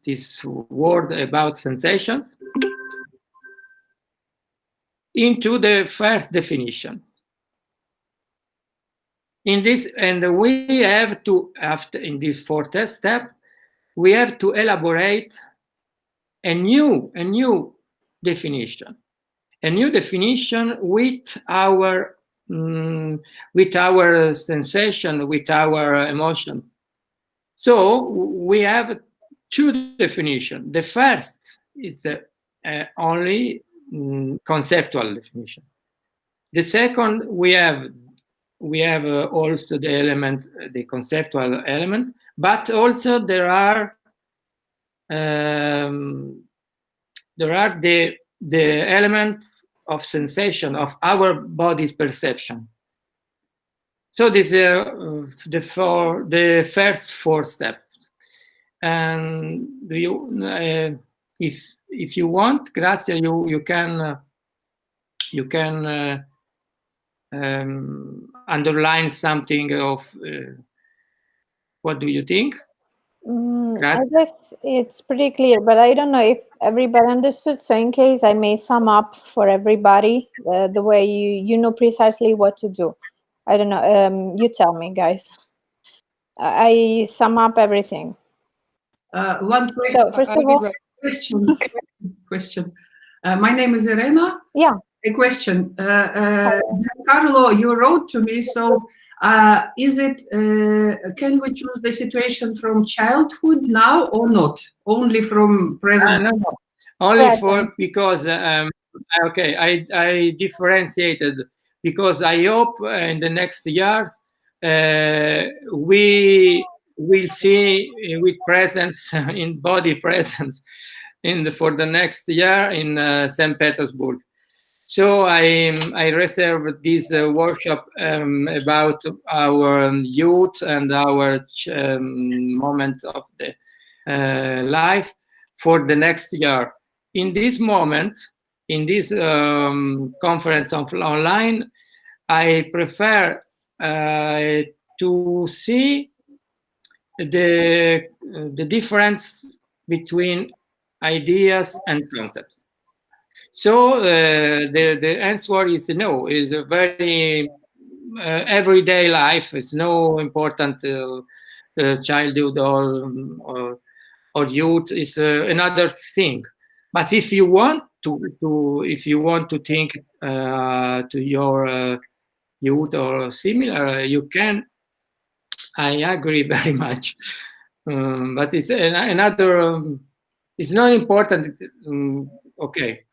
this word about sensations into the first definition. In this, and we have to, after in this fourth step, we have to elaborate a new definition, with our sensation, with our emotion. So we have two definitions. The first is only conceptual definition. The second, we have also the element, the conceptual element, but also there are the elements of sensation of our body's perception. So this is the first four steps. And if you want, Grazia, you can underline something of what do you think? I guess it's pretty clear, but I don't know if everybody understood. So in case I may sum up for everybody the way you know precisely what to do. I don't know. You tell me, guys. I sum up everything. One question. So first of all, question. My name is Irena. Yeah. A question. Giancarlo, you wrote to me. So, is it? Can we choose the situation from childhood now or not? Only from present? No. Only for because okay. I differentiated because I hope in the next years we will see with presence in body presence for the next year in St. Petersburg. So I reserved this workshop about our youth and our moment of the life for the next year. In this moment, in this conference online, I prefer to see the difference between ideas and concepts. So the answer is no. Is a very everyday life. It's no important childhood or youth. Is another thing. But if you want to think to your youth or similar, you can. I agree very much. But it's another. It's not important. Okay.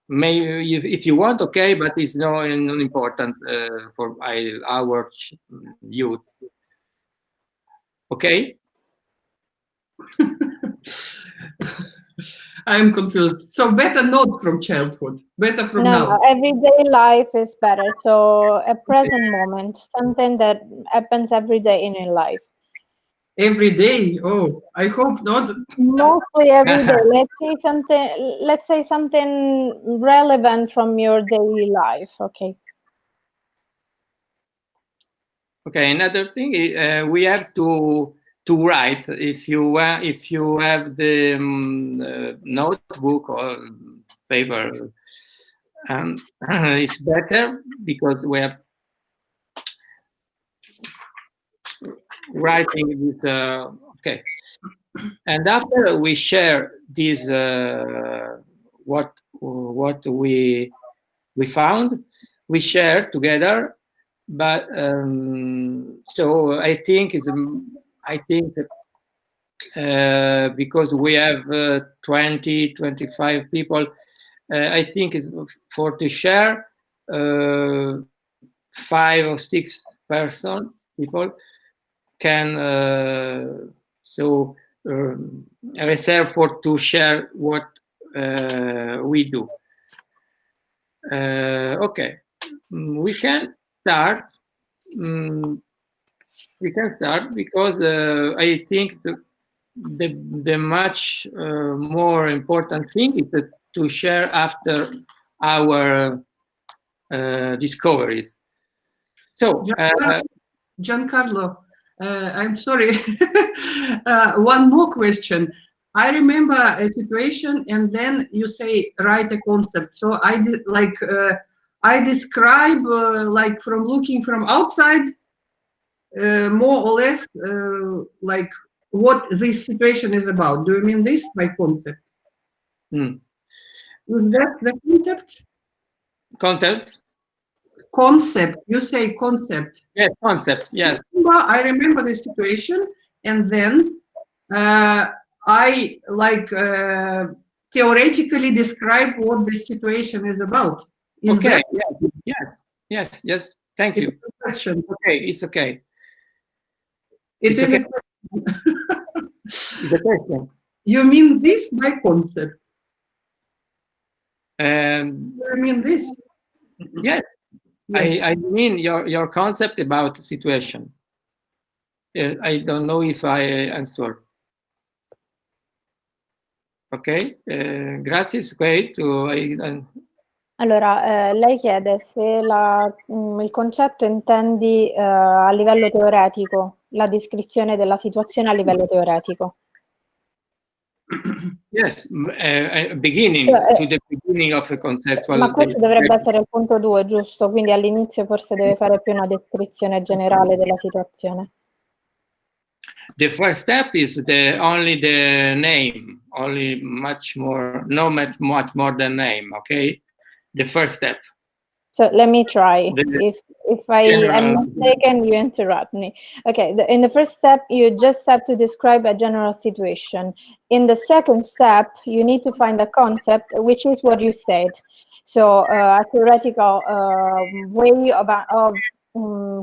Maybe if you want, okay, but it's not important for our youth. Okay. I'm confused. So better not from childhood. Better from now. No, everyday life is better. So a present moment, something that happens every day in your life. Every day? Oh, I hope not. Mostly every day. Let's say something relevant from your daily life. Okay. Okay. Another thing is we have to write. If you have the notebook or paper, it's better because we have writing with okay. And after we share this what we found, we share together. But so I think because we have 20-25 people, I think it's for to share 5 or 6 people can reserve for to share what we do. Okay, we can start. We can start because I think the much more important thing is to share after our discoveries. So, Giancarlo, I'm sorry. One more question. I remember a situation, and then you say write a concept. So I did I describe like from looking from outside, more or less like what this situation is about. Do you mean this by concept? Mm. Is that the concept? Content? Concept. You say concept. Yes, concept. Yes. I remember the situation, and then I like theoretically describe what the situation is about. Is Okay. that Yes. Yes. Yes. Thank you. a question? Okay. It's okay. It It's is okay. a question. It's a question. You mean this by concept? You mean this? Yes. Yes. I mean your concept about situation. I don't know if I answer. Ok, grazie, it's great. Allora, lei chiede se il concetto intendi a livello teoretico, la descrizione della situazione a livello teoretico. Yes, beginning, to the beginning of a conceptual. Ma questo dovrebbe essere il punto 2, giusto? Quindi all'inizio forse deve fare più una descrizione generale della situazione. The first step is only the name, only much more, no much more than name, okay? The first step. So let me try. If I am mistaken, you interrupt me. Okay, in the first step, you just have to describe a general situation. In the second step, you need to find a concept, which is what you said. So a theoretical way of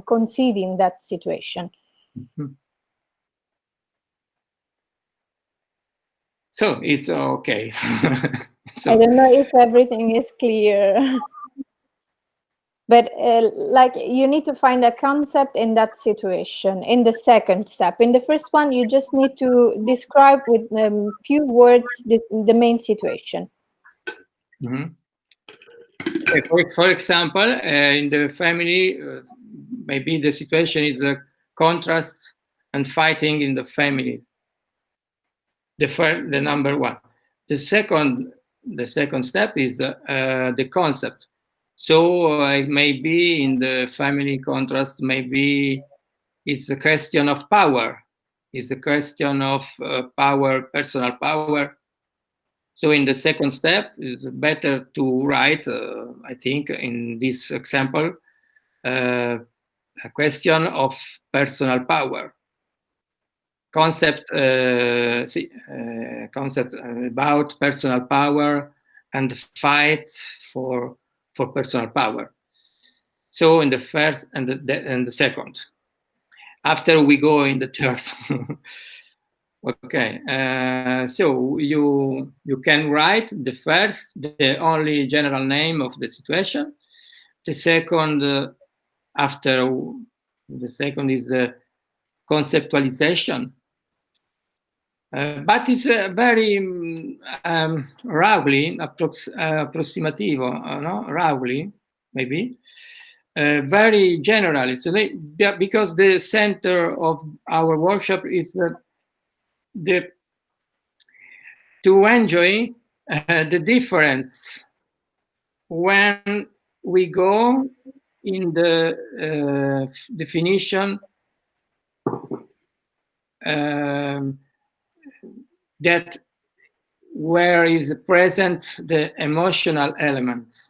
conceiving that situation. Mm-hmm. So it's okay. So, I don't know if everything is clear. But like you need to find a concept in that situation in the second step. In the first one, you just need to describe with few words the main situation. mm-hmm. For example, in the family, maybe the situation is a contrast and fighting in the family. The number one. The second step is the concept. So maybe in the family contrast, maybe it's a question of power. It's a question of power, personal power. So in the second step, it's better to write, I think, in this example, a question of personal power. Concept about personal power and fight for personal power. So in the first and the second. After we go in the third. Okay, so you can write the first, the only general name of the situation. The second, after the second is the conceptualization. But it's very rarely approssimativo, no? Rarely, maybe. Very general. It's because the center of our workshop is to enjoy the difference when we go in the definition that where is present the emotional element.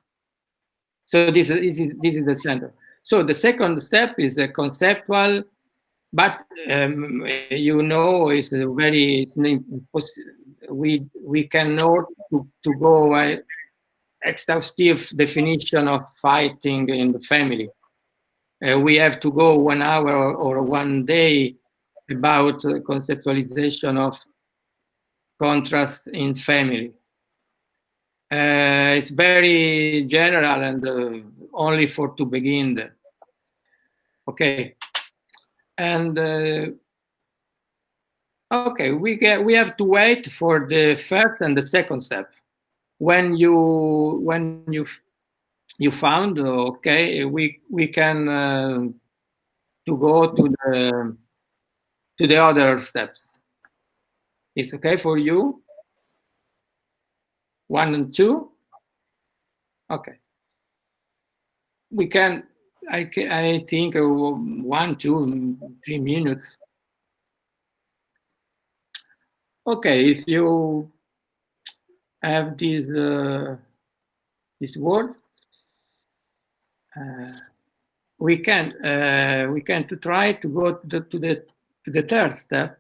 So this is the center. So the second step is a conceptual, but you know, it's a very we cannot to go exhaustive definition of fighting in the family. We have to go 1 hour or 1 day about conceptualization of contrast in family. It's very general and only for to begin. Okay, and okay, we have to wait for the first and the second step. When you found okay, we can to go to the other steps. It's okay for you? 1 and 2? Okay. We can, I think 1, 2, 3 minutes. Okay, if you have these words, we can to try to go to the third step.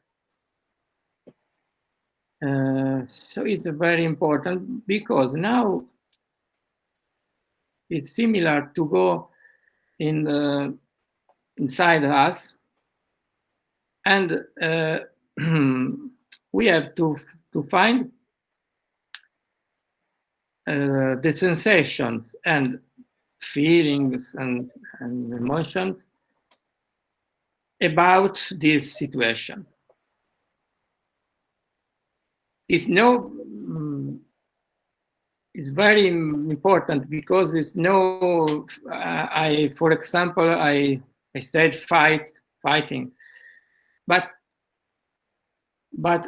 So it's very important because now it's similar to go in inside us, and we have to find the sensations and feelings and emotions about this situation. It's it's very important because it's no. For example, I said fighting, but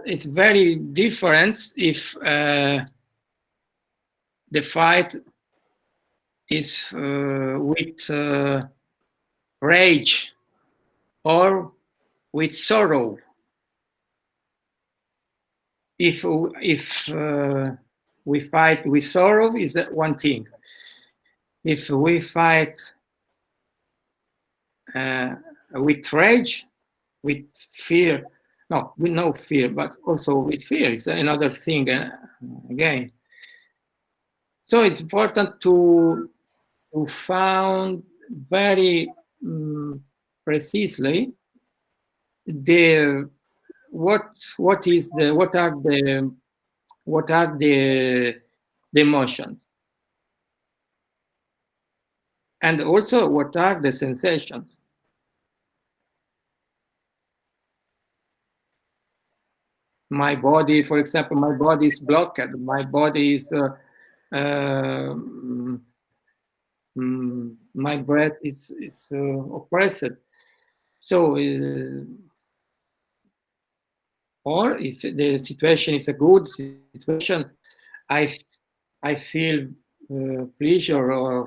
it's very different if the fight is with rage or with sorrow. If we fight with sorrow, is one thing. If we fight with rage, with fear, no, with no fear, but also with fear, it's another thing again. So it's important to found very precisely what are the emotions, and also what are the sensations. My body, for example, my body is blocked. My body is my breath is oppressed. So, or if the situation is a good situation, I feel pleasure or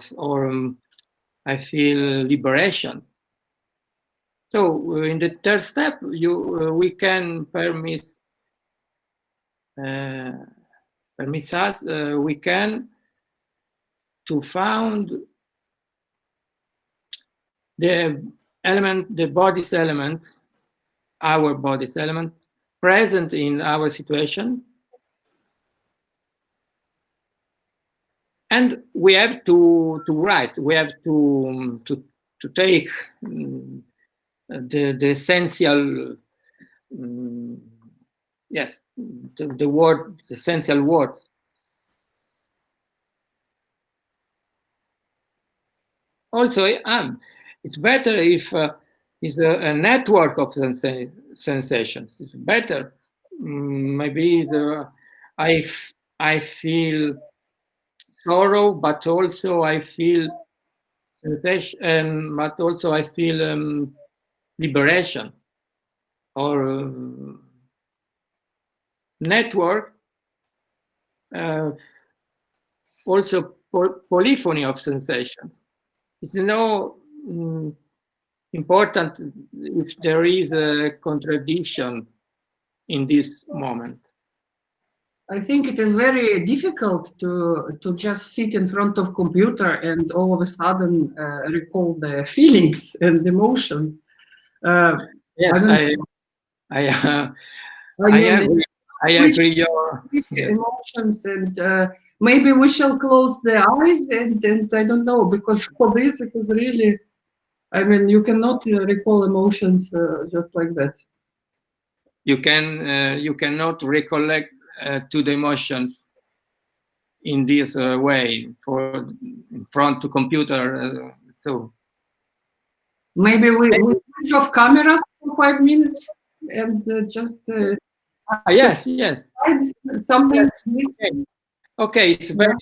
I feel liberation. So in the third step, we can permit us. We can to found the element, the body's element, our body's element, present in our situation, and we have to write. We have to take the essential, yes, the word, the essential word. Also, it's better if it's a network of sensations. It's better. Maybe I feel sorrow, but also I feel sensation, but also I feel liberation, or network. Also polyphony of sensations. It's no important if there is a contradiction in this moment. I think it is very difficult to just sit in front of computer and all of a sudden recall the feelings and emotions. Yes, I agree. Your emotions, and maybe we shall close the eyes and I don't know, because for this it is really, I mean, you cannot recall emotions just like that. You cannot recollect to the emotions in this way in front to computer. So maybe we switch off cameras for 5 minutes and just yes something. Okay, it's very.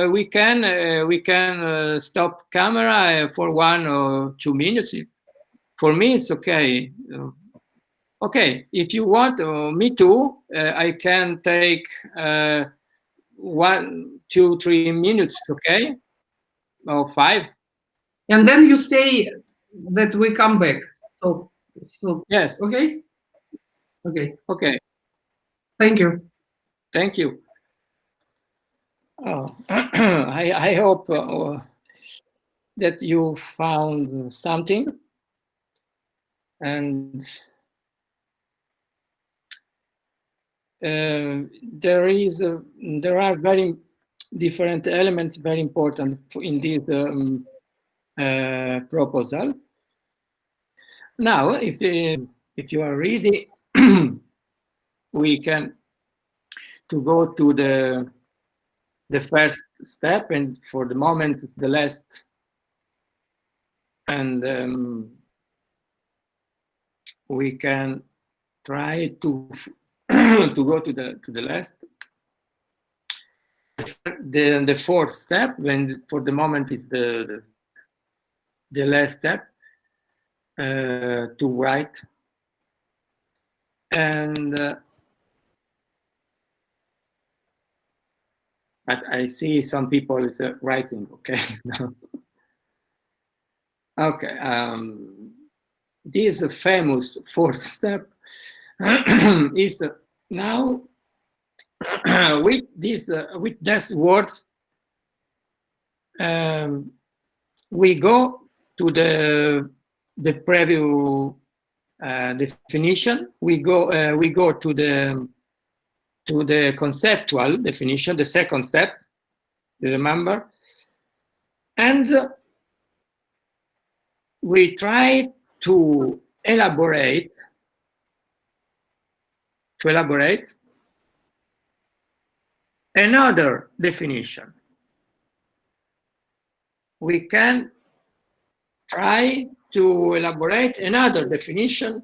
We can stop camera for 1 or 2 minutes. For me, it's okay. Okay, if you want, me too, I can take 1, 2, 3 minutes, okay? Or 5. And then you say that we come back. So yes. Okay. Okay. Okay. Thank you. Thank you. Oh, I hope that you found something, and there are very different elements, very important in this proposal. Now, if you are ready, we can to go to the first step, and for the moment it's the last, and we can try to to go to the last. The fourth step, when for the moment is the last step, to write, and but I see some people is writing. Okay. Okay. This famous fourth step is now with these words. We go to the previous definition. We go to the conceptual definition, the second step. You remember, and we try to elaborate another definition. We can try to elaborate another definition.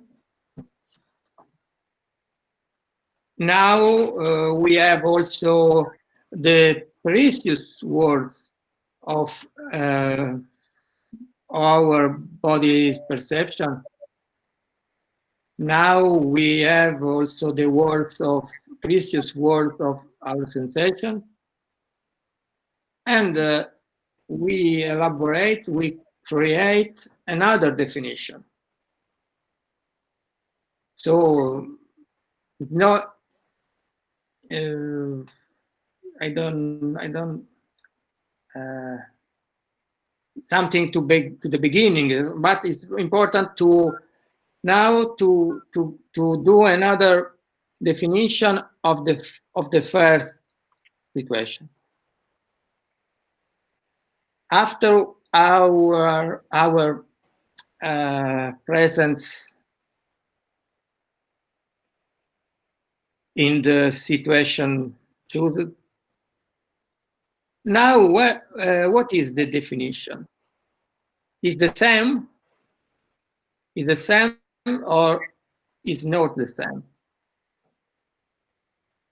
Now we have also the previous words of our body's perception. Now we have also the previous words of our sensation, and we elaborate, we create another definition. So not I don't something to the beginning, but it's important to now to do another definition of the first situation. After our presence in the situation chosen, now what is the definition? Is the same? Is the same or is not the same?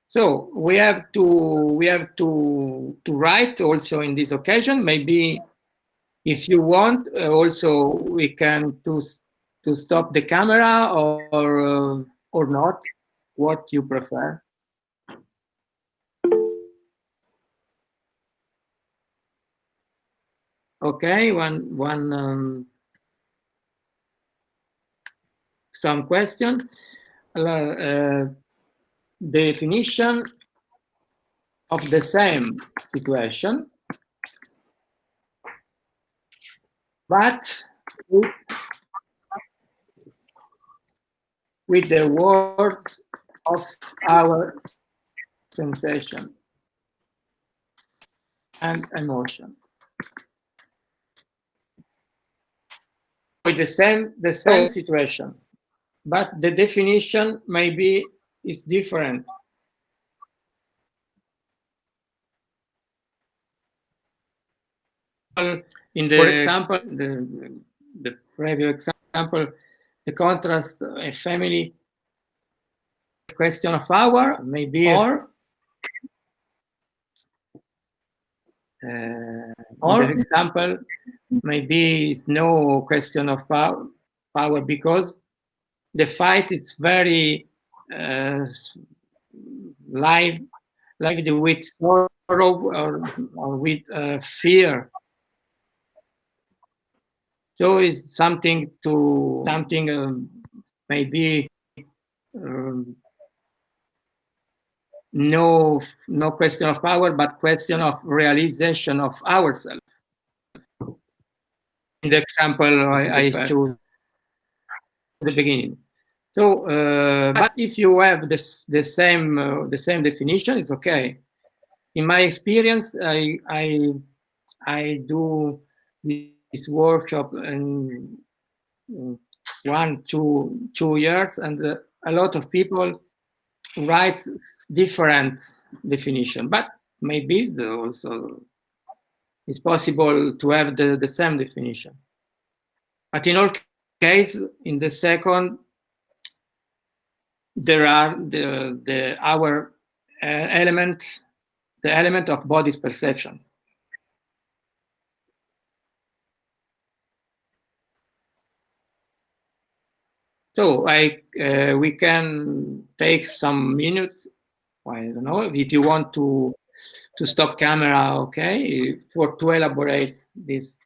So we have to write also in this occasion. Maybe if you want, also we can to stop the camera or not. What you prefer? Okay, some question. Definition of the same situation, but with the words of our sensation and emotion. With the same situation, but the definition maybe is different. For example, the previous example, the contrast a family question of hour, maybe, or the example maybe it's no question of power because the fight is very lively with sorrow or with fear. So it's something maybe no question of power, but question of realization of ourselves. In the example I chose at the beginning. So, but if you have the same definition, it's okay. In my experience, I do this workshop in 2 years, and a lot of people write different definition, but maybe also it's possible to have the same definition. But in all cases, in the second, there are our element, the element of body's perception. So we can take some minutes. I don't know if you want to stop camera, okay, to elaborate this.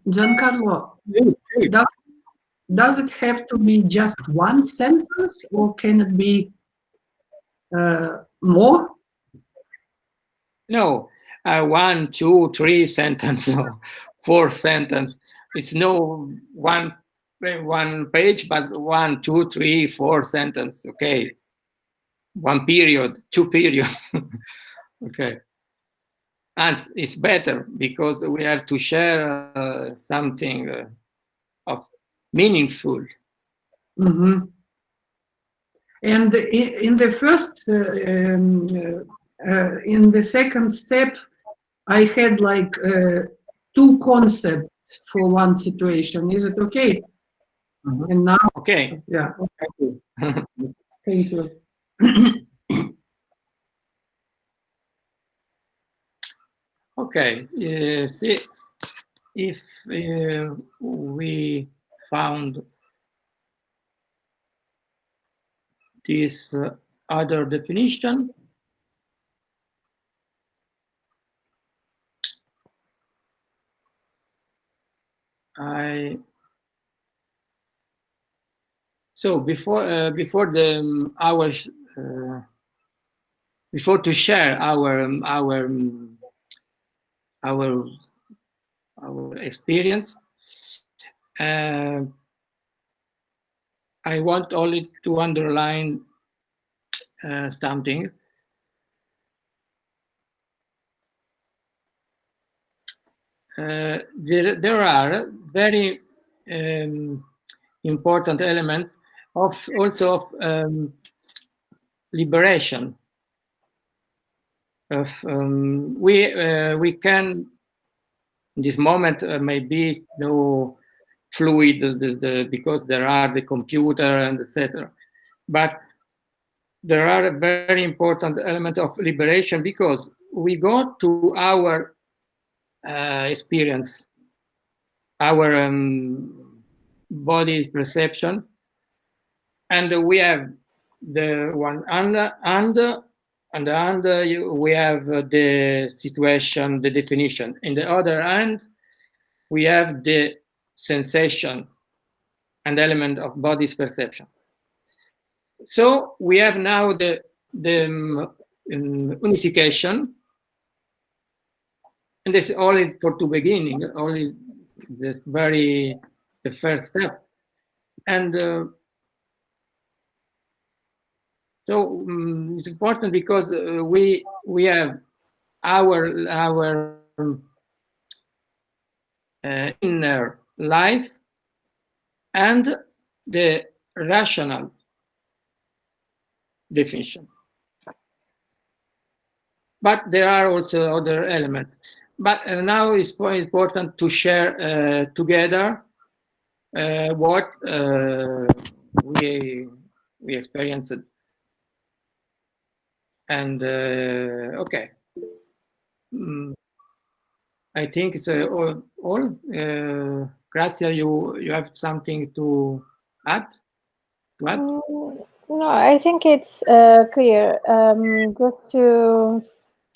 Giancarlo, does it have to be just one sentence, or can it be more? No, 1, 2, 3 sentence or 4 sentence. It's no one page, but 1, 2, 3, 4 sentence. Okay, 1 period, 2 periods. Okay, and it's better because we have to share something of meaningful. Mm-hmm. And in the first, in the second step, I had like 2 concepts for one situation. Is it okay? Mm-hmm. And now, okay, yeah, thank you. Thank you. Okay, see if we found this other definition. So before before to share our experience, I want only to underline something. There are very important elements of also of liberation. Of we can in this moment maybe no fluid because there are the computer and etc. But there are a very important element of liberation because we go to our experience, our body's perception, and we have the one we have the situation, the definition. In the other hand, we have the sensation and element of body's perception. So we have now the unification, and this is only for the beginning, only the first step, and so it's important because we have our inner life and the rational definition. But there are also other elements. But now it's important to share together what we experienced. And okay, I think it's all. Grazia, you have something to add? No, I think it's clear. Just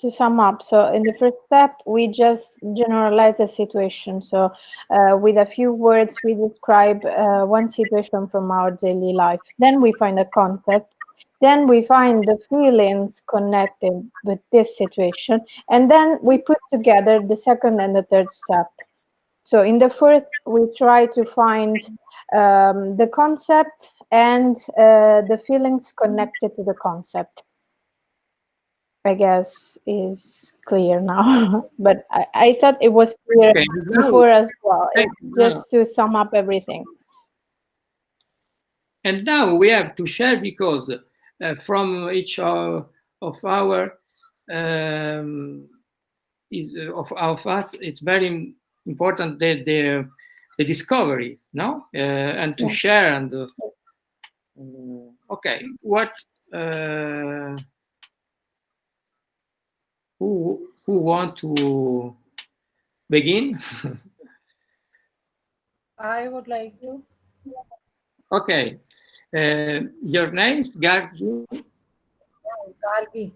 to sum up, so in the first step, we just generalize the situation. So with a few words, we describe one situation from our daily life. Then we find a concept. Then we find the feelings connected with this situation. And then we put together the second and the third step. So in the first, we try to find the concept and the feelings connected to the concept. I guess is clear now, but I thought it was clear before as well. Just to sum up everything. And now we have to share, because from each of our of us, it's very important that the discoveries, no, and to share and okay, what who want to begin? I would like to. Okay, your name's Gargi. Gargi.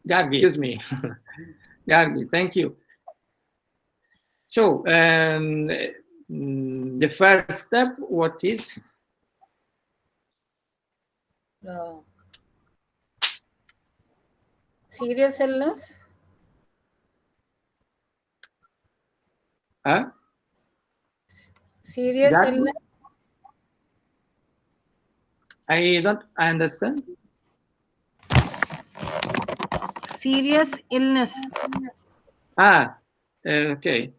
Gargi, excuse me. Gargi, thank you. So the first step, what is? Serious illness. Huh? Serious illness. I don't understand. Serious illness. Okay.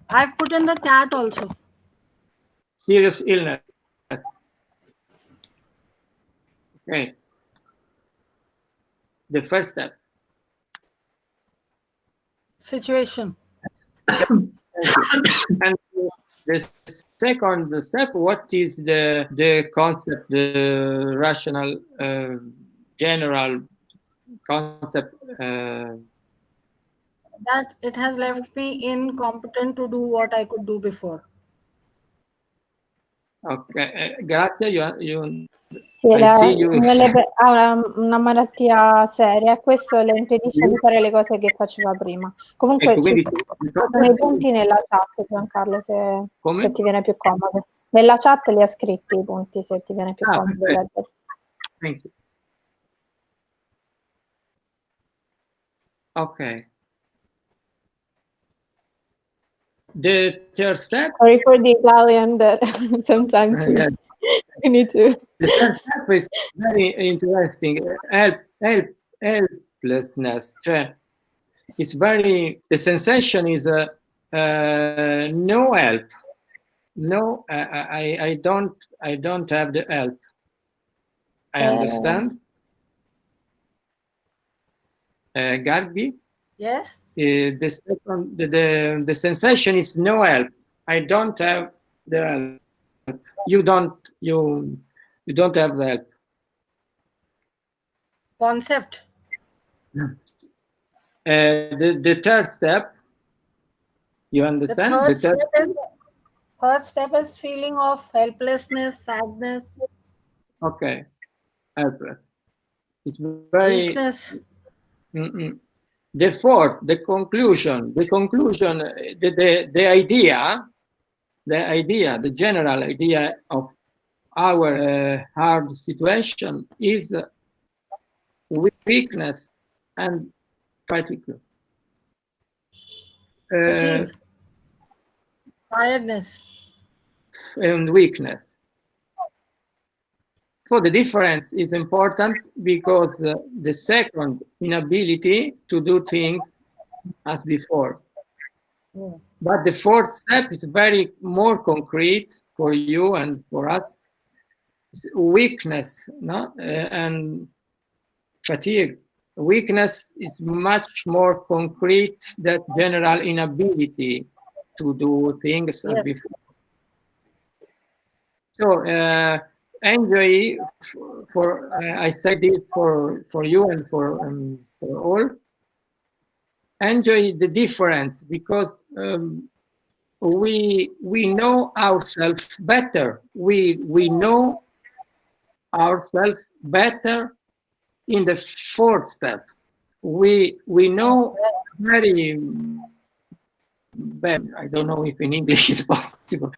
I've put in the chat also. Serious illness. Okay. The first step. Situation. And the second step, what is the concept, the rational, general concept? That it has left me incompetent to do what I could do before. Okay, grazie. You Sì, ha una malattia seria, questo le impedisce di fare le cose che faceva prima. Comunque ecco, ci sono i punti nella chat, Giancarlo, se ti viene più comodo. Nella chat li ha scritti i punti, se ti viene più comodo leggere. Thank you. Okay. The third step. Sorry for the Italian, that sometimes we need to. The third step is very interesting. Helplessness. It's very. The sensation is no help. No, I don't have the help. I understand. Garbi. Yes. The second, the sensation is no help. I don't have the help. You don't have the help. Concept. The third step. You understand? The third step is feeling of helplessness, sadness. Okay, helpless. It's very weakness. The fourth, the conclusion, the idea, the general idea of our hard situation is weakness and fatigue. Tiredness. And weakness. So the difference is important because the second, inability to do things as before. But the fourth step is very more concrete for you and for us. It's weakness, no? And fatigue. Weakness is much more concrete than general inability to do things as before. So enjoy for I said this for you and for all. Enjoy the difference, because we know ourselves better. We know ourselves better in the fourth step. We know very bad. I don't know if in English is possible.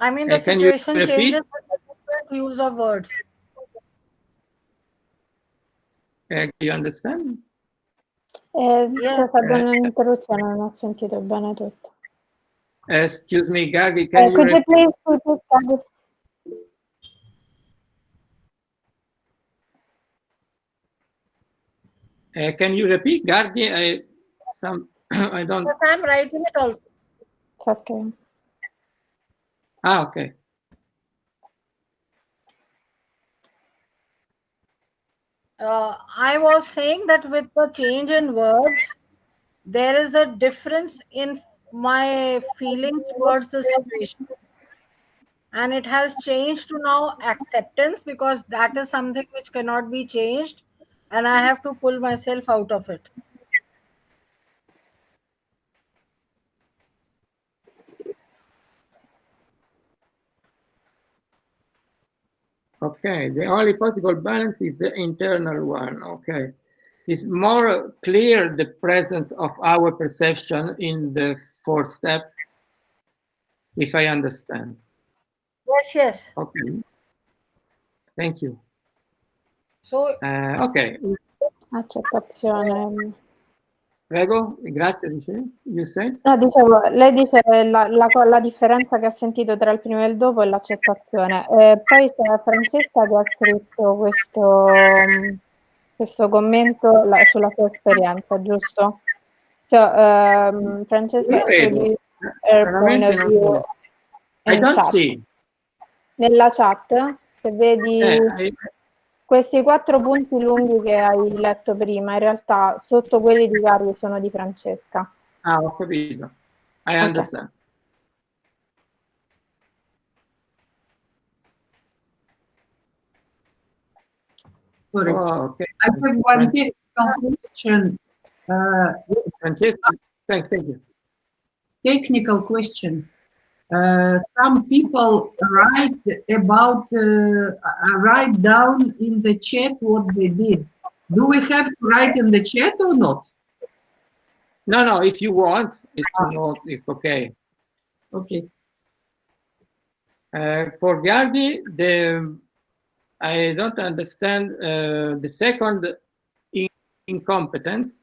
I mean, the situation changes with the different use of words. Do you understand? C'è stata un'interruzione, non ho sentito bene tutto. Excuse me, Gagi, can could you please repeat that? Can you repeat, Gargi? I don't. Yes, I'm writing it also. Okay. Okay. I was saying that with the change in words, there is a difference in my feelings towards the situation. And it has changed to now acceptance, because that is something which cannot be changed. And I have to pull myself out of it. Okay, the only possible balance is the internal one. Okay. It's more clear the presence of our perception in the fourth step, if I understand. Yes, yes. Okay. Thank you. So, okay. Accettazione. Prego, grazie, dice. You say? No, dicevo, lei dice la differenza che ha sentito tra il prima e il dopo è l'accettazione. Poi c'è Francesca che ha scritto questo commento sulla sua esperienza, giusto? So, Francesca, her point of view I don't see. Nella chat, se vedi questi 4 punti lunghi che hai letto prima, in realtà sotto quelli di Gary sono di Francesca. Ah, ho capito. I understand. Sorry. Oh, okay. I have one technical question. Francesca, thank you. Technical question. Some people write down in the chat what they did. Do we have to write in the chat or not? No, if you want, it's okay. Okay. For Gardi, I don't understand the second incompetence,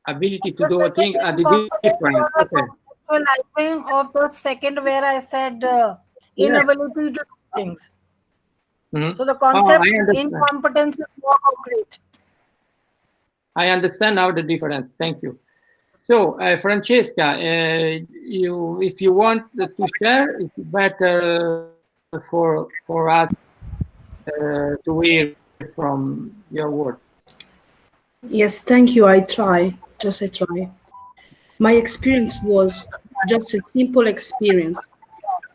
ability to do a thing are different. Okay. Of the second where I said inability to do things. Mm-hmm. So the concept incompetence is more concrete. I understand now the difference. Thank you. So, Francesca, if you want to share, it's better for us to hear from your words. Yes, thank you. I try. My experience was just a simple experience.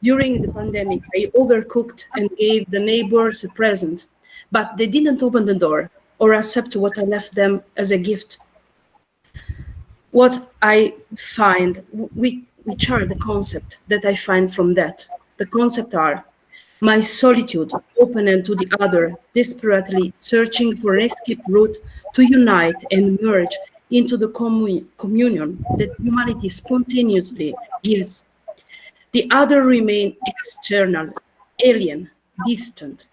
During the pandemic, I overcooked and gave the neighbors a present, but they didn't open the door or accept what I left them as a gift. What I find, which are the concepts that I find from that? The concepts are my solitude, openness to the other, desperately searching for an escape route to unite and merge into the communion that humanity spontaneously gives. The other remain external, alien, distant.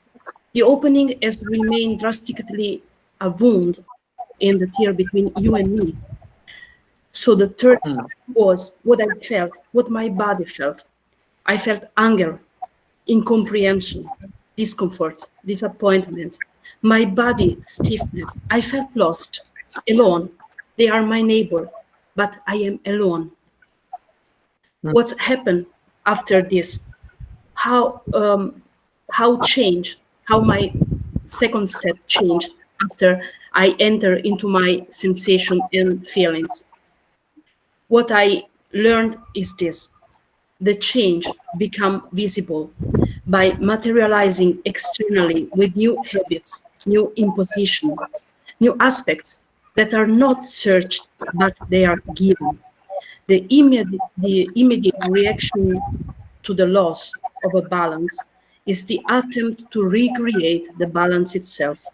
The opening has remained drastically a wound in the tear between you and me. So the third step was what I felt, what my body felt. I felt anger, incomprehension, discomfort, disappointment. My body stiffened. I felt lost, alone. They are my neighbor, but I am alone. What's happened after this? How my second step changed after I enter into my sensation and feelings? What I learned is this: the change become visible by materializing externally with new habits, new impositions, new aspects that are not searched, but they are given. The immediate reaction to the loss of a balance is the attempt to recreate the balance itself,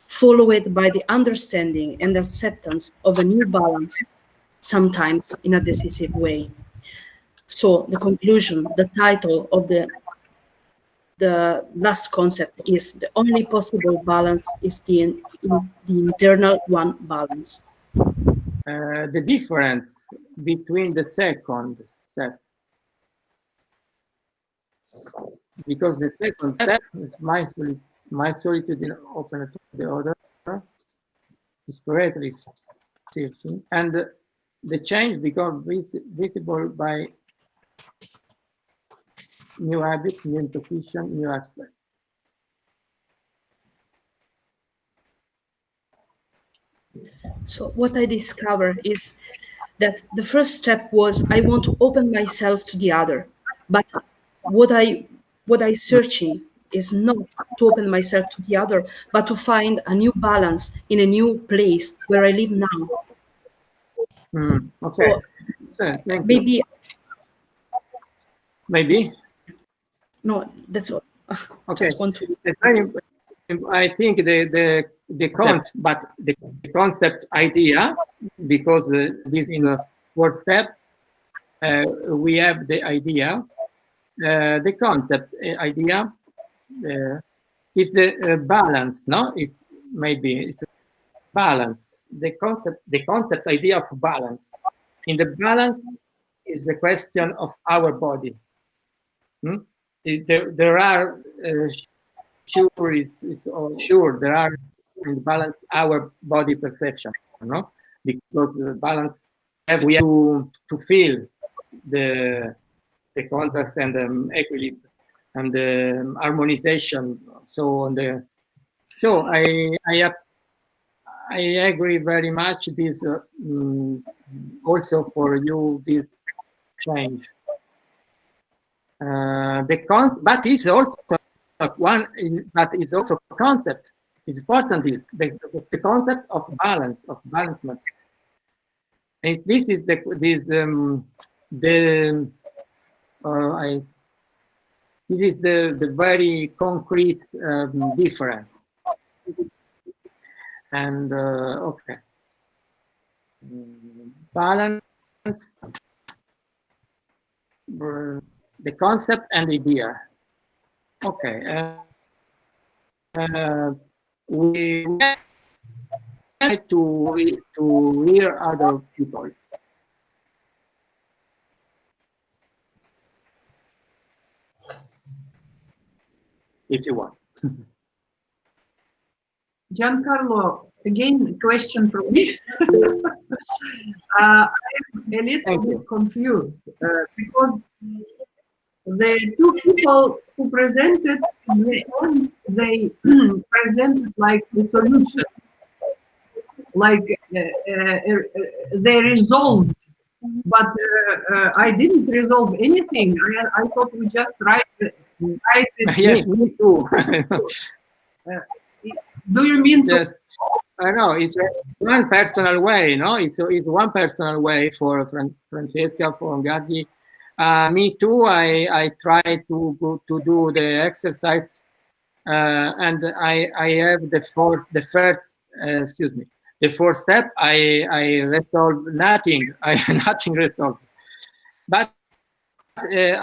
followed by the understanding and acceptance of a new balance, sometimes in a decisive way. So the conclusion, the title of the last concept is the only possible balance is the internal one balance. The difference between the second step, because the second step is my solitude in open to the other, is correctly searching, and the change becomes visible by new habit, new intuition, new aspect. So what I discovered is that the first step was I want to open myself to the other, but what I searching is not to open myself to the other, but to find a new balance in a new place where I live now. Okay. So maybe. No, that's all. Okay. Just want to. I think the concept, but the concept idea, because this is the fourth step, we have the idea. The concept idea is the balance, no? It maybe it's balance. The concept idea of balance. In the balance is the question of our body. There are sure there are in balance our body perception, no? Because the balance we have to feel the contrast and the equilibrium and the harmonization. So I agree very much. This also for you this change. But it's also one, but it's also a concept. It's important is the concept of balance, of balancement. And this is this is the very concrete difference. And okay, balance, the concept and idea. Okay, we try to hear other people. If you want. Giancarlo, again, question from me. I'm a little bit confused because the two people who presented, they presented like the solution, like they resolved, but I didn't resolve anything. I thought we just write it. Yes, me too. Do you mean? Yes, I know. It's one personal way, no? It's one personal way for Francesca, for Gatti. Me too. I try to do the exercise, and I have the fourth step. I resolve nothing. Nothing resolved. But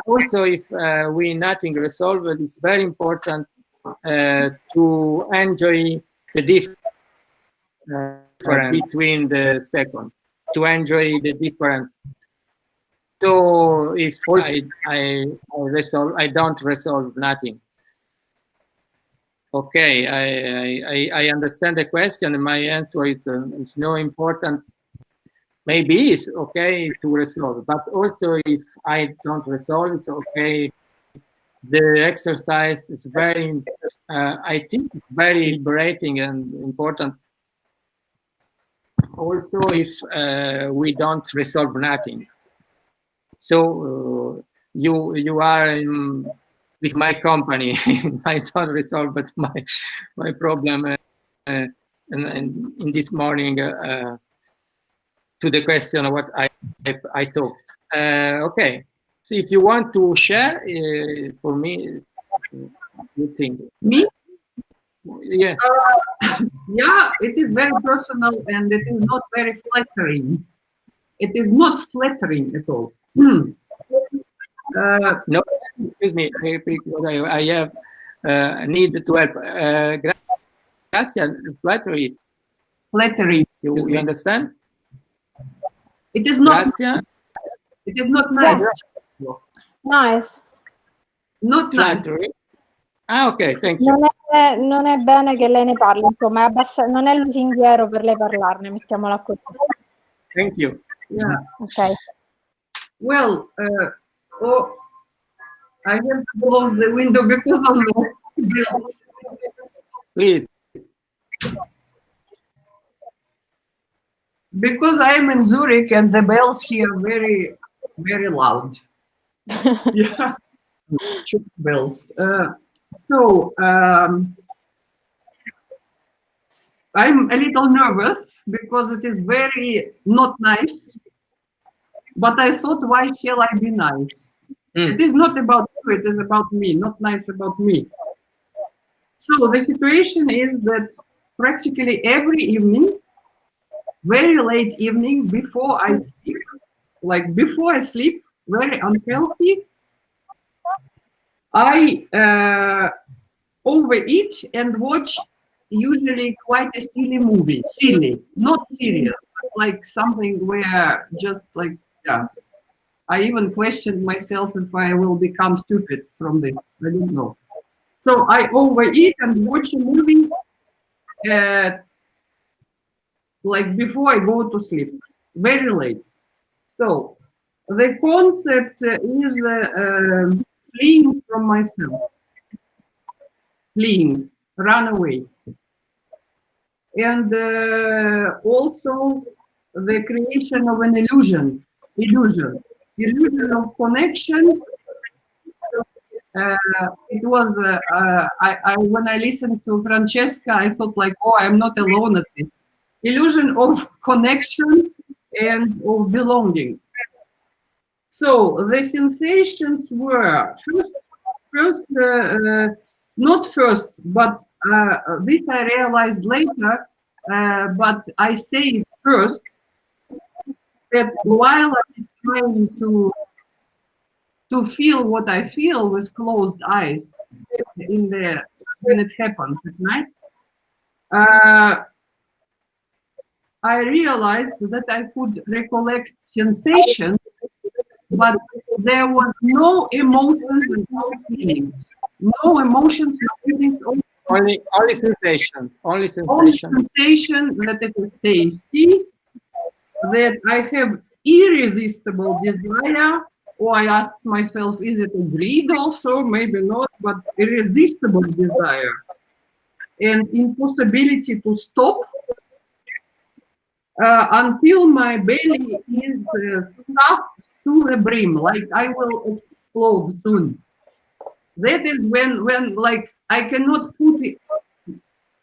also, if we nothing resolved, it's very important to enjoy the difference between the second, to enjoy the difference. So if I resolve, I don't resolve nothing. Okay, I understand the question. My answer is no important. Maybe it's okay to resolve, but also if I don't resolve, it's okay. The exercise is very, I think it's very liberating and important. Also, if we don't resolve nothing. So you are with my company. I don't resolve but my problem. in this morning to the question of what I thought. Okay, so if you want to share, for me, you think me? Yeah. Yeah, it is very personal and it is not very flattering. It is not flattering at all. No, excuse me. I have need to help. Grazie, flattery. Flattering. You understand? It is not. Grazie. It is not nice. Nice. Not Flattery. nice. Ah, ok, thank you. Non è bene che lei ne parli, insomma, non è lusinghiero per lei parlarne, mettiamola così. Thank you. Yeah. Okay. Well, I have to close the window because of the bells. Please. Because I am in Zurich and the bells here are very, very loud. Yeah, church bells. I'm a little nervous because it is very not nice. But I thought, why shall I be nice? It is not about you, it is about me, not nice about me. So the situation is that practically every evening, very late evening, before I sleep, very unhealthy, I overeat and watch usually quite a silly movie. Silly, not serious, but like something where just like, yeah. I even questioned myself if I will become stupid from this. I don't know. So I overeat and watch a movie like before I go to sleep, very late. So the concept is fleeing from myself, fleeing, run away. And also the creation of an illusion of connection. It was when I listened to Francesca, I thought like, oh, I'm not alone at this. Illusion of connection and of belonging. So the sensations were not first, but this I realized later, but I say it first, that while I was trying to feel what I feel with closed eyes when it happens at night, I realized that I could recollect sensations, but there was no emotions and no feelings. No emotions, no feelings. Only sensation. Only sensation. Only sensation that it is tasty, that I have irresistible desire, or I asked myself, is it a greed also? Maybe not, but irresistible desire and impossibility to stop until my belly is stuffed to the brim, like I will explode soon. That is when like I cannot put it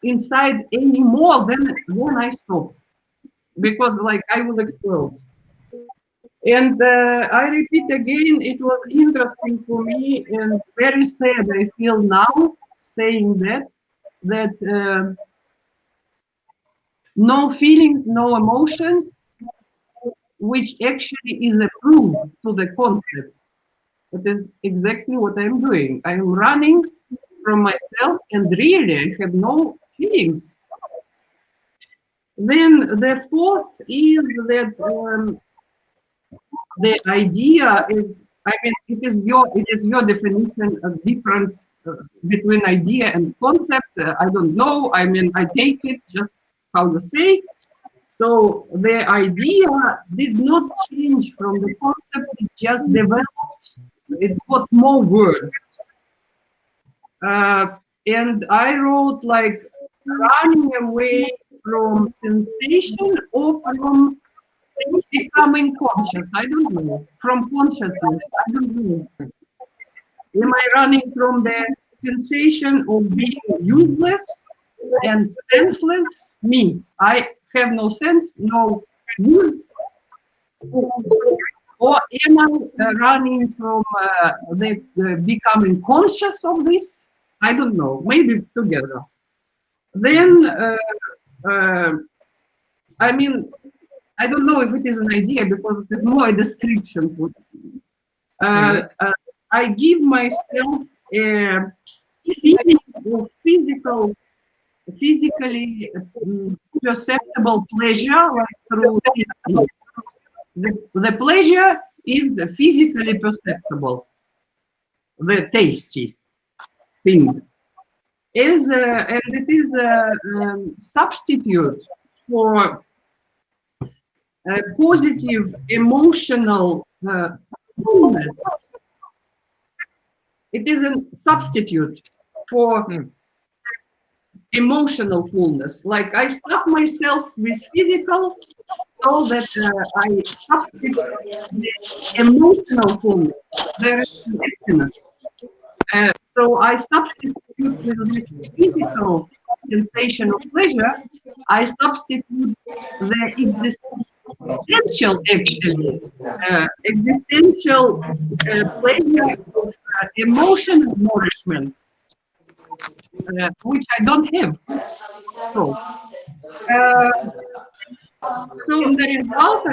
inside any more than I stop, because like I will explode. And I repeat again, it was interesting for me and very sad I feel now saying that no feelings, no emotions, which actually is a proof to the concept. That is exactly what I'm doing. I'm running from myself and really I have no feelings. Then the fourth is that the idea is, I mean, it is your definition of difference between idea and concept. I don't know. I mean, I take it just how you say. So the idea did not change from the concept. It just developed. It got more words. And I wrote like running away from sensation or from becoming conscious. I don't know. From consciousness. I don't know. Am I running from the sensation of being useless and senseless me. I have no sense, no use. Or am I running from becoming conscious of this? I don't know. Maybe together. Then, I mean, I don't know if it is an idea because it is more a description. I give myself a feeling of physically perceptible pleasure, like through the pleasure is physically perceptible, the tasty thing is, and it is a substitute for a positive emotional fullness. It is a substitute for emotional fullness. Like I stuff myself with physical so that I substitute the emotional fullness. There is emptiness. So I substitute with this physical sensation of pleasure, I substitute the existential, actually, existential pleasure of emotional nourishment, which I don't have. So, so in the result,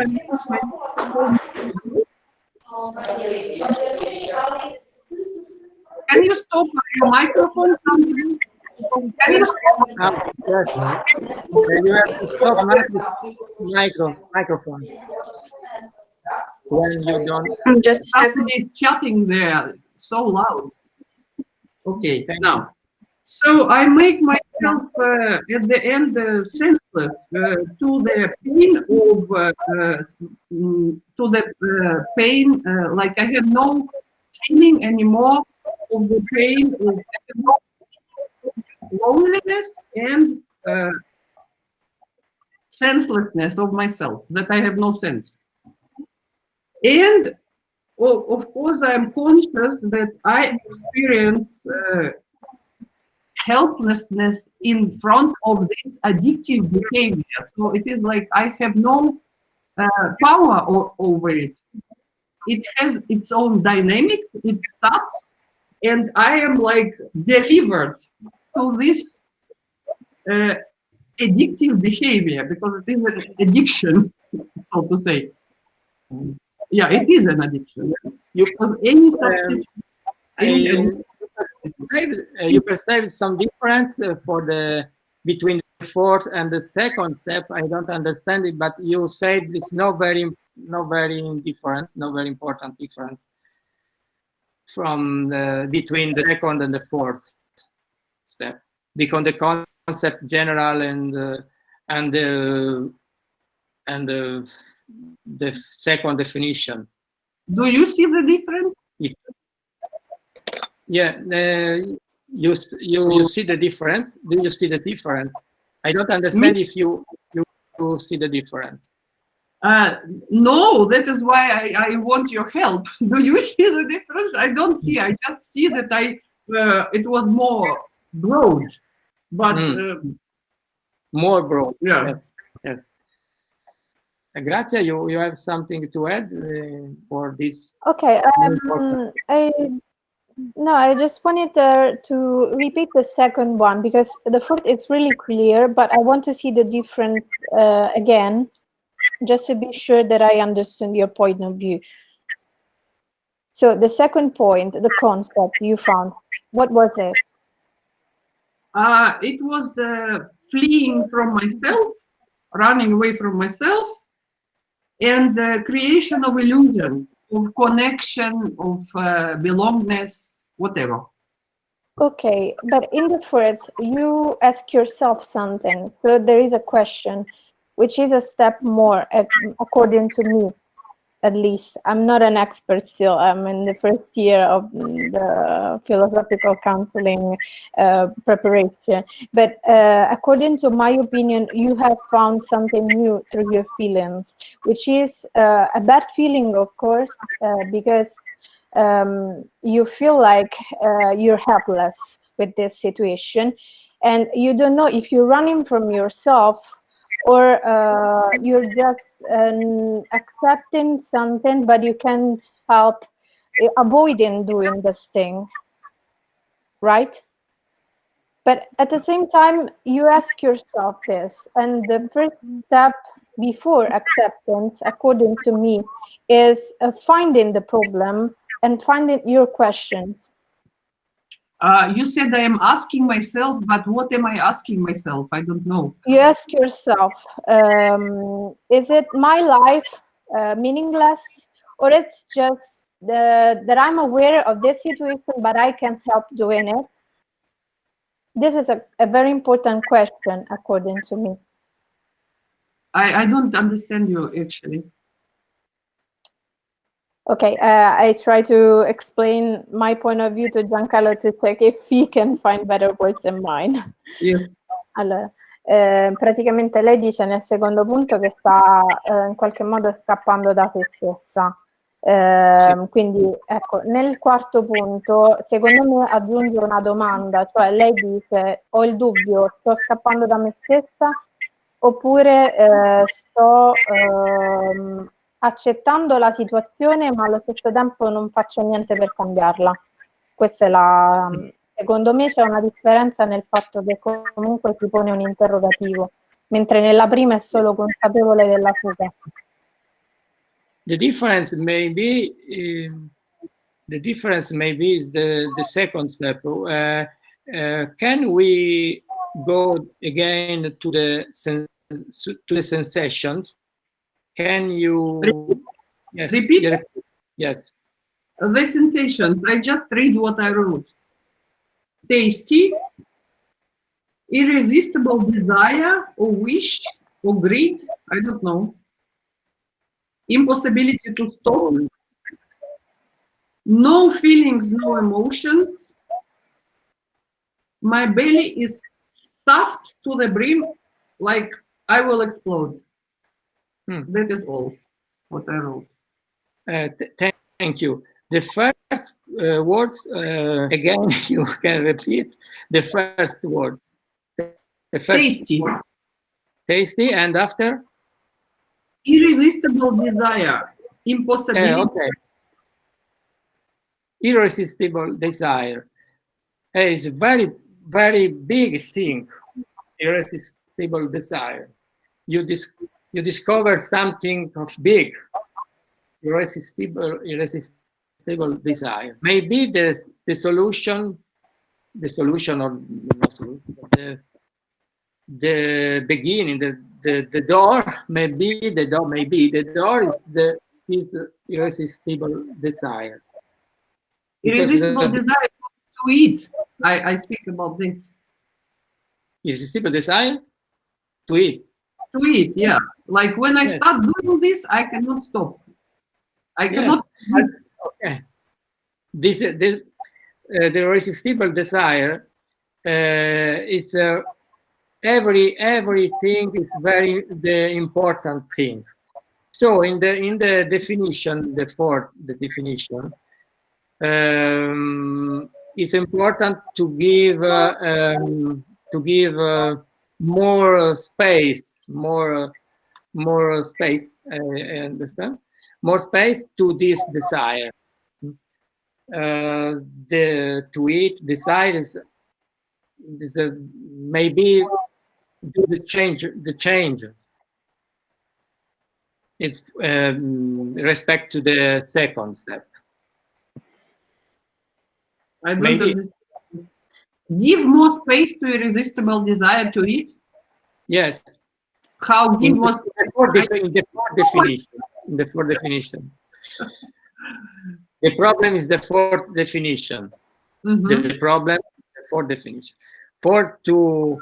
can you stop your microphone? Can you stop? Yes. You have to stop microphone. When you don't. Just somebody is chatting there so loud. Okay, now. So I make myself at the end senseless to the pain of pain. Like I have no feeling anymore of the pain of loneliness and senselessness of myself. That I have no sense. And of course, I am conscious that I experience helplessness in front of this addictive behavior. So it is like I have no power over it. It has its own dynamic, it starts, and I am like delivered to this addictive behavior because it is an addiction, so to say. Yeah, it is an addiction. Because any substitute, you perceive some difference between the fourth and the second step. I don't understand it, but you said there's no very difference, no very important difference from between the second and the fourth step, because the concept general and the second definition. Do you see the difference? Yeah, you see the difference. Do you see the difference? I don't understand if you see the difference. No, that is why I want your help. Do you see the difference? I don't see. I just see that it was more broad, but more broad. Yeah. Yes. Grazia, you have something to add for this? Okay. I just wanted to repeat the second one because the fourth is really clear, but I want to see the difference again, just to be sure that I understand your point of view. So the second point, the concept you found, what was it? It was fleeing from myself, running away from myself, and the creation of illusion, of connection, of belongingness, whatever. Okay, but in the first, you ask yourself something. So there is a question, which is a step more, according to me, at least. I'm not an expert still. I'm in the first year of the philosophical counseling preparation. But according to my opinion, you have found something new through your feelings, which is a bad feeling, of course, because you feel like you're helpless with this situation. and you don't know if you're running from yourself or you're just accepting something, but you can't help avoiding doing this thing, right? But at the same time, you ask yourself this, and the first step before acceptance, according to me, is finding the problem and finding your questions. You said I am asking myself, but what am I asking myself? I don't know. You ask yourself, is it my life meaningless, or it's just that I'm aware of this situation, but I can't help doing it? This is a very important question, according to me. I don't understand you, actually. Okay, I try to explain my point of view to Giancarlo to check if he can find better words than mine. Yeah. Allora, praticamente lei dice nel secondo punto che sta in qualche modo scappando da se stessa. Sì. Quindi ecco, nel quarto punto secondo me aggiunge una domanda, cioè lei dice ho il dubbio, sto scappando da me stessa oppure sto accettando la situazione ma allo stesso tempo non faccio niente per cambiarla. Questa è la... Secondo me c'è una differenza nel fatto che comunque si pone un interrogativo, mentre nella prima è solo consapevole della fuga. The difference may be is the second step. Can we go again to the sensations? Can you Repeat? Yes. The sensations. I just read what I wrote. Tasty, irresistible desire or wish or greed, I don't know. Impossibility to stop. No feelings, no emotions. My belly is stuffed to the brim like I will explode. That is all what I wrote. Thank you. The first words, again, you can repeat the first words. The first Tasty. Word. Tasty, and after? Irresistible desire. Impossibility. Okay. Irresistible desire is a very, very big thing. Irresistible desire. You discover something of big. Irresistible desire. Maybe the solution or the beginning, the door. Maybe the door is irresistible desire. Irresistible desire to eat. I speak about this. Irresistible desire to eat. To eat, yeah. Like when I start doing this, I cannot stop. I cannot. Yes. Okay. The irresistible desire is everything is the important thing. So in the definition, the definition, it's important to give more space, more space. I understand. More space to this desire. To eat desire is maybe do the change. It's respect to the second step. I don't understand. Give more space to irresistible desire to eat? Yes. How give more in the fourth definition. The problem is the fourth definition. The problem is the fourth definition. For to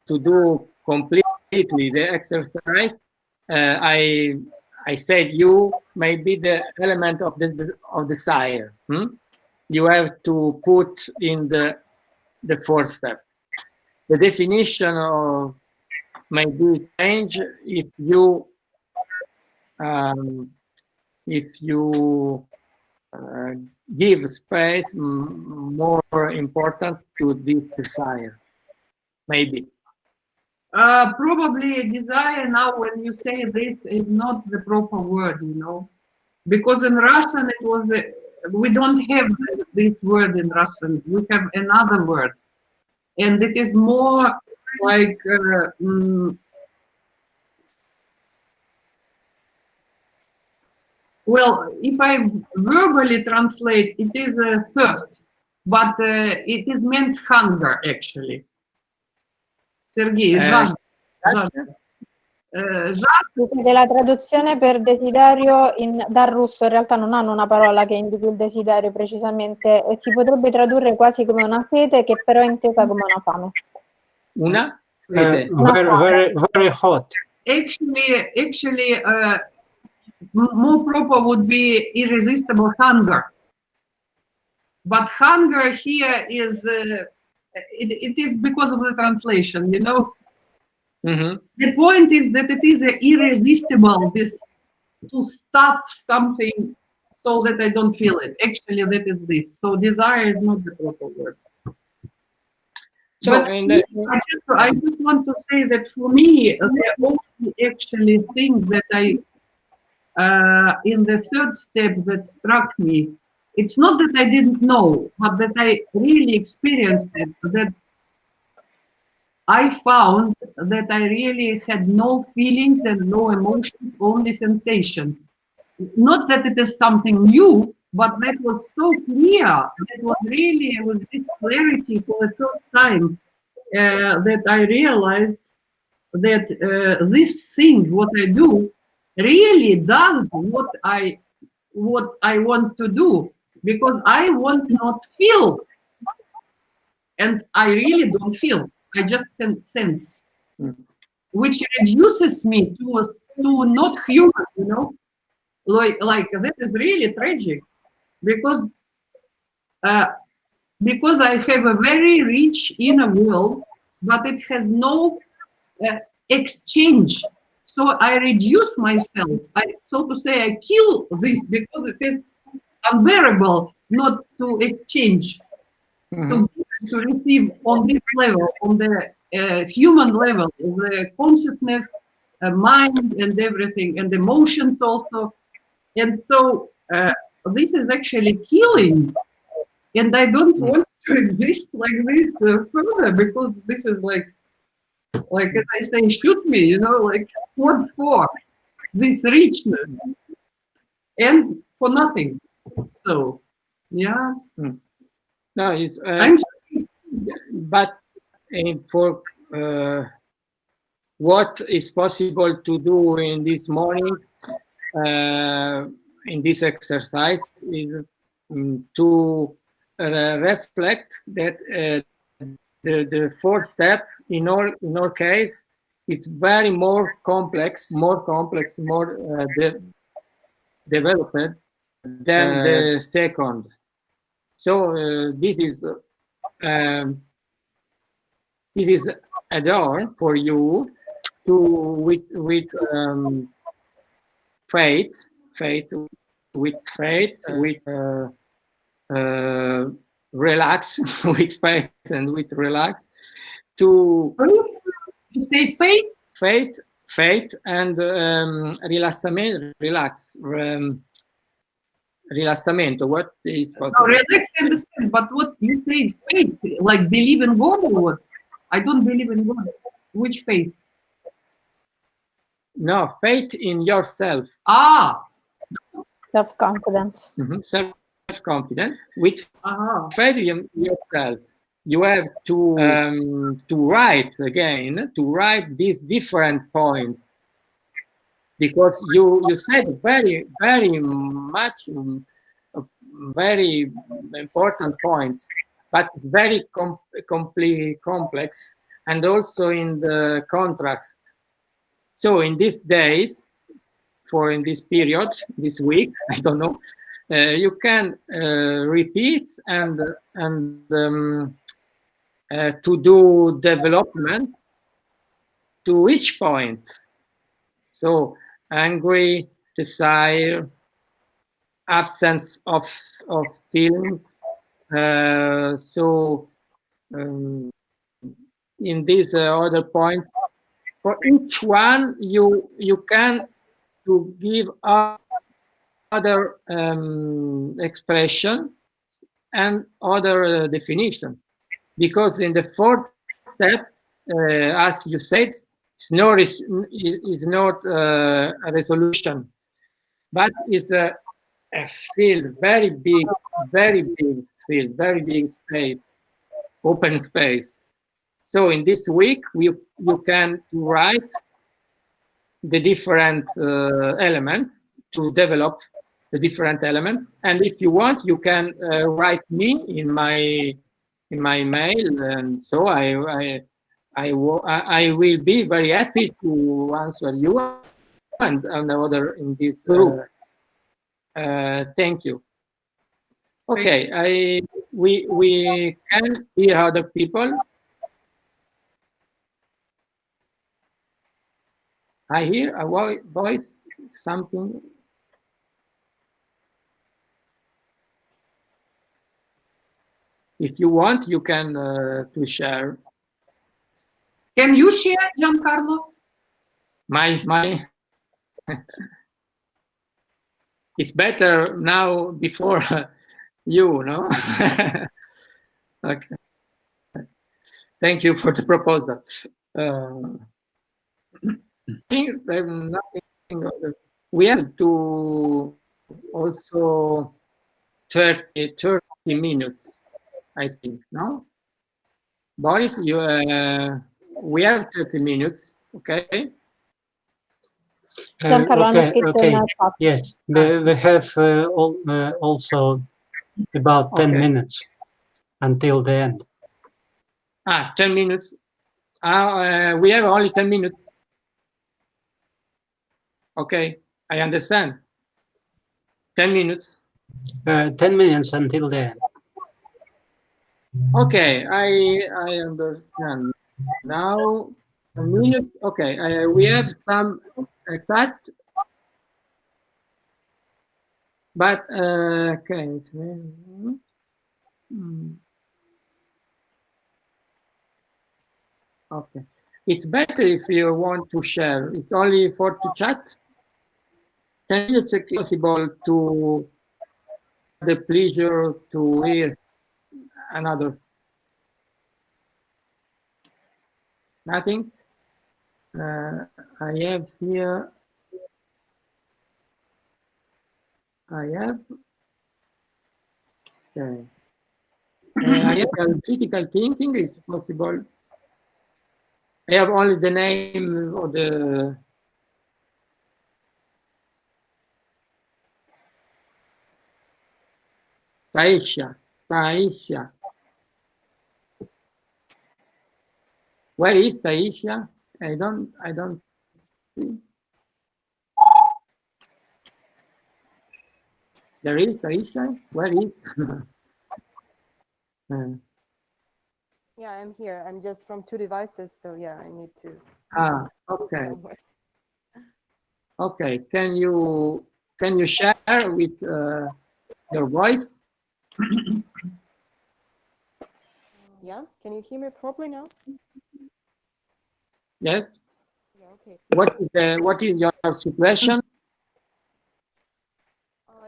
do completely the exercise, I said you may be the element of desire. You have to put in the fourth step. The definition of maybe change if you give space more importance to this desire. maybe. Probably desire now, when you say this, is not the proper word, you know, because in Russian it was, we don't have this word in Russian. We have another word, and it is more like well, if I verbally translate, it is a thirst, but it is meant hunger, actually. Sergei, жажда. La traduzione per desiderio dal russo in realtà non hanno una parola che indichi il desiderio precisamente, e si potrebbe tradurre quasi come una sete, che però è intesa come una fame. Una? Very hot. Actually, more proper would be irresistible hunger. But hunger here is, it is because of the translation, you know. Mm-hmm. The point is that it is irresistible, this to stuff something so that I don't feel it. Actually, that is this. So desire is not the proper word. So but I just want to say that for me, the only actually thing that I, in the third step that struck me, it's not that I didn't know, but that I really experienced it, that I found that I really had no feelings and no emotions, only sensations. Not that it is something new, but that was so clear. That was really, it was this clarity for the first time that I realized that this thing, what I do, really does what I want to do, because I want not feel, and I really don't feel. I just sense, which reduces me to not human, you know, like that is really tragic, because I have a very rich inner world, but it has no exchange. So I reduce myself. So to say, I kill this because it is unbearable not to exchange, to receive on this level, on the human level, the consciousness, mind, and everything, and emotions also. And so this is actually killing. And I don't want to exist like this further, because this is like as I say, shoot me, you know, like what for? This richness, and for nothing. So, yeah. No, it's but for what is possible to do in this morning, in this exercise, is to reflect that the fourth step in all case, it's very more complex, more developed than the second. So this is a door for you to with faith, relax, with faith and with relax, to you say faith and rilassamento. What is possible? No, relax, I understand, but what you say faith, like believe in God or what? I don't believe in God. Which faith? No, faith in yourself. Self-confidence. Self-confidence. With faith in yourself, you have to write again, to write these different points, because you said very much, very important points, but very complex, and also in the contrast. So in these days, in this period, this week, I don't know, you can repeat and to do development to each point. So angry, desire, absence of feelings. in these other points. For each one, you can to give other expression and other definition, because in the fourth step, as you said, it's not a resolution, but it's a field, very big field, very big space, open space. So in this week, you can write the different elements, to develop the different elements. And if you want, you can write me in my mail, and so I will be very happy to answer you and other in this group. Thank you. Okay, we can hear other people. I hear a voice, something. If you want, you can to share. Can you share, Giancarlo? My it's better now before you, no? Okay. Thank you for the proposal. We have to also 30 minutes, I think, no? Boris, you we have 30 minutes, okay? Okay. Yes, we have also about 10 minutes until the end. 10 minutes. We have only 10 minutes. Okay, I understand. 10 minutes. 10 minutes until the end. Okay, I understand. Now, a minute. Okay, we have some cut, but okay. Okay, it's better if you want to share. It's only for to chat. 10 minutes is possible to the pleasure to hear another. Nothing. I have here. I have. Okay. I have critical thinking is possible. I have only the name of the. Taisha. Where is Taisha? I don't see. There is Taisha. Where is? Yeah, I'm here. I'm just from 2 devices, so yeah, I need to. Okay. Okay. Can you share with your voice? Yeah. Can you hear me properly now? Yes. Yeah. Okay. What is your situation?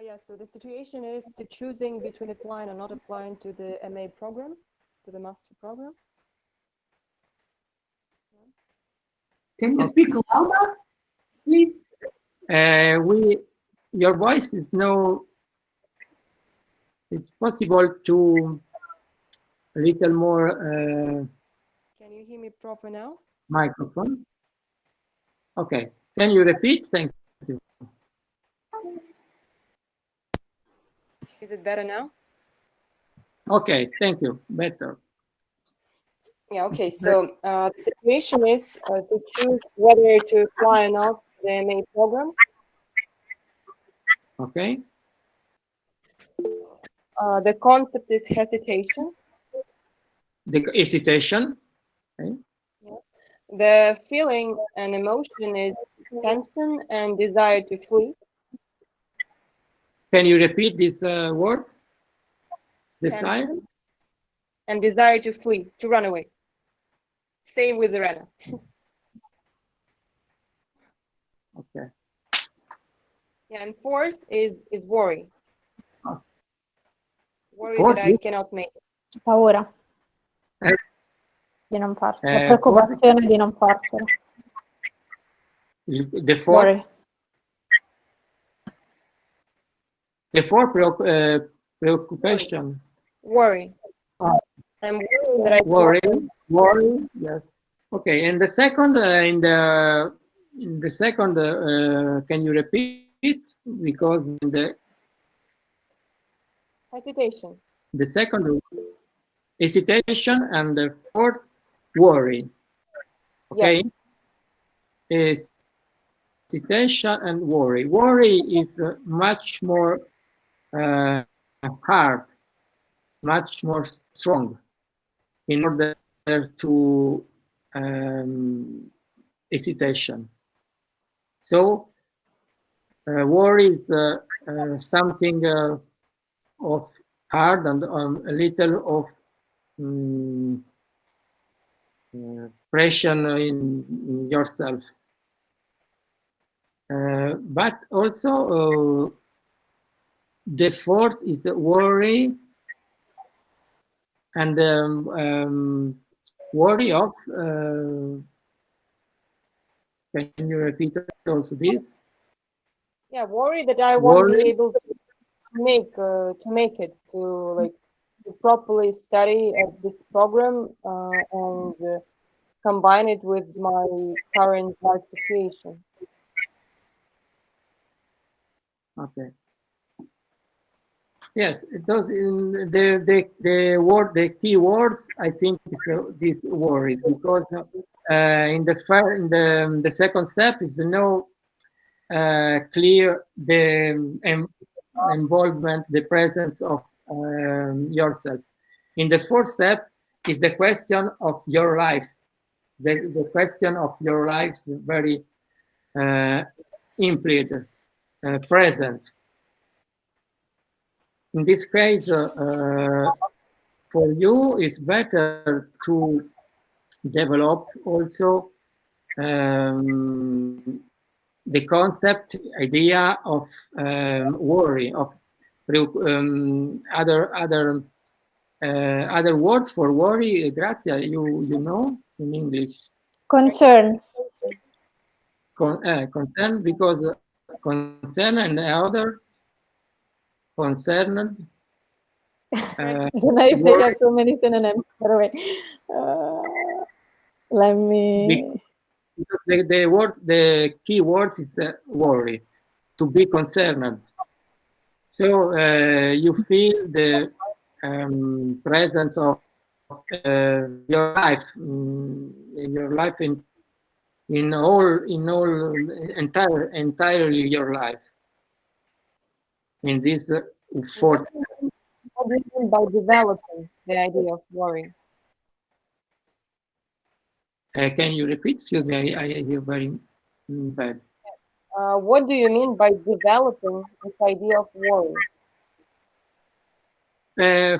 Yeah. So the situation is the choosing between applying or not applying to the MA program, to the master program. Can you speak louder, please? Your voice is no. It's possible to a little more. Can you hear me proper now? Microphone. Okay. Can you repeat? Thank you. Is it better now? Okay. Thank you. Better. Yeah. Okay. So the situation is to choose whether to apply or not to the MA program. Okay. The concept is hesitation. The hesitation. Okay. Yeah. The feeling and emotion is tension and desire to flee. Can you repeat this word? This time? And desire to flee, to run away. Same with Irena. Okay. Yeah, and fourth is worry. Worry Fourth, that I cannot make it. Paura di non farcela, la preoccupazione di non farcela. The fourth. Worry. The fourth preoccupation. Worry. I'm worried that I worry. Yes. Okay. And the second, in the second, can you repeat? Because in the hesitation. The second, hesitation, and the fourth, worry. Okay. Yes. Hesitation and worry. Worry is much more hard, much more strong in order to hesitation. So worry is something of hard and a little of pressure in yourself. But also the fourth is worry, and worry of, can you repeat also this? Yeah, worry that I won't be able to make it, to properly study at this program and combine it with my current life situation. Okay. Yes, it does. The key words, I think, is this worry, because in the second step is no clear the involvement, the presence of yourself. In the fourth step is the question of your life. The question of your life is very implicit, present. In this case, for you, it's better to develop also the concept, idea of worry, of other words for worry. Grazia, you know in English. Concern. Concern, because concern and other concerned. I don't know if they have so many synonyms. By the way, let me. The key words is worry, to be concerned. So you feel the presence of your life, entirely your life. In this fourth. What do you mean by developing the idea of worry? Can you repeat? Excuse me, I hear very bad. What do you mean by developing this idea of worry?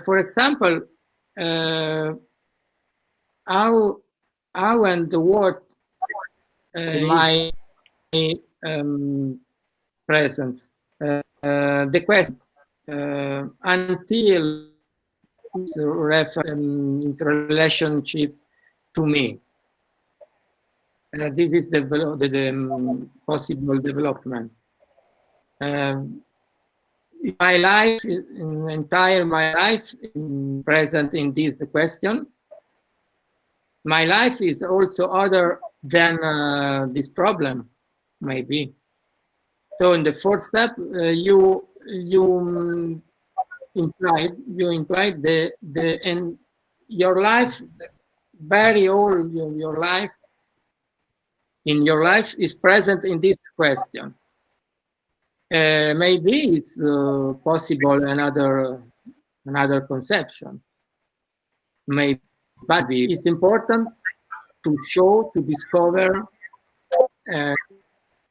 For example, how and what my presence, the question until its relationship to me. This is the possible development. My life, entire my life, present in this question. My life is also other than this problem, maybe. So in the fourth step, you implied and your life, very old your life. In your life is present in this question. Maybe it's possible another conception. Maybe, but it's important to show, to discover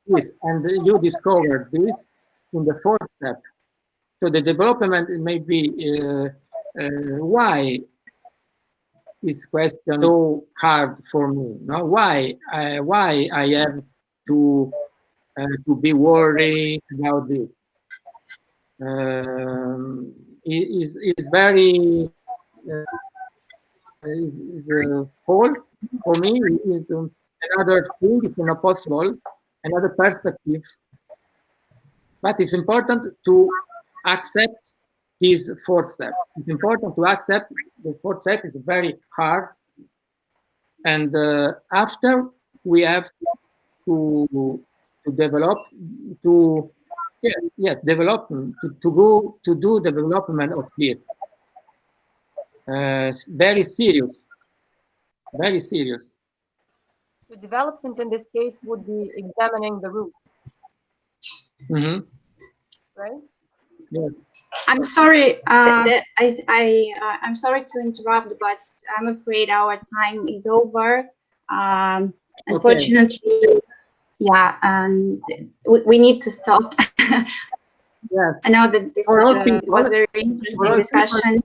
this, and you discovered this in the fourth step. So the development may be why this question so hard for me? No, why I have to be worried about this? Is very whole for me. Is another thing. It's not possible. Another perspective. But it's important to accept this fourth step. It's important to accept the fourth step is very hard. And after we have to develop, development, to go to do the development of this. Very serious. Very serious. The development in this case would be examining the roots. Mm-hmm. Right? Yes. I'm sorry. I'm sorry to interrupt, but I'm afraid our time is over. Unfortunately, yeah, and we need to stop. Yeah. I know that this was a very interesting discussion.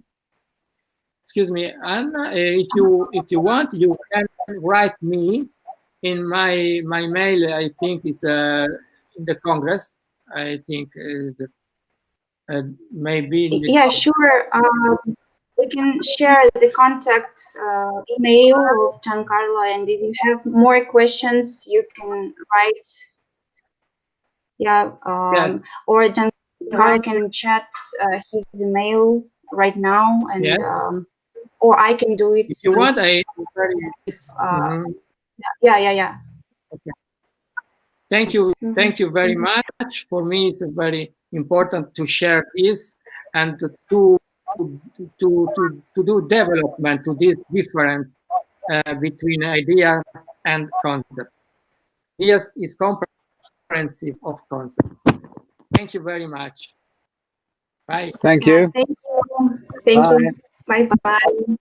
Excuse me, Anna. If you want, you can write me in my mail. I think it's in the Congress. I think maybe. Yeah, sure. We can share the contact email of Giancarlo, and if you have more questions, you can write. Yeah, yes. or Giancarlo can chat his email right now, and yes. Or I can do it. If you want, if, yeah. Okay. Thank you. Thank you very much. For me, it's very important to share this and to do development to this difference between ideas and concept. Ideas is comprehensive of concept. Thank you very much. Bye. Thank you. Thank you. Thank you. Bye bye.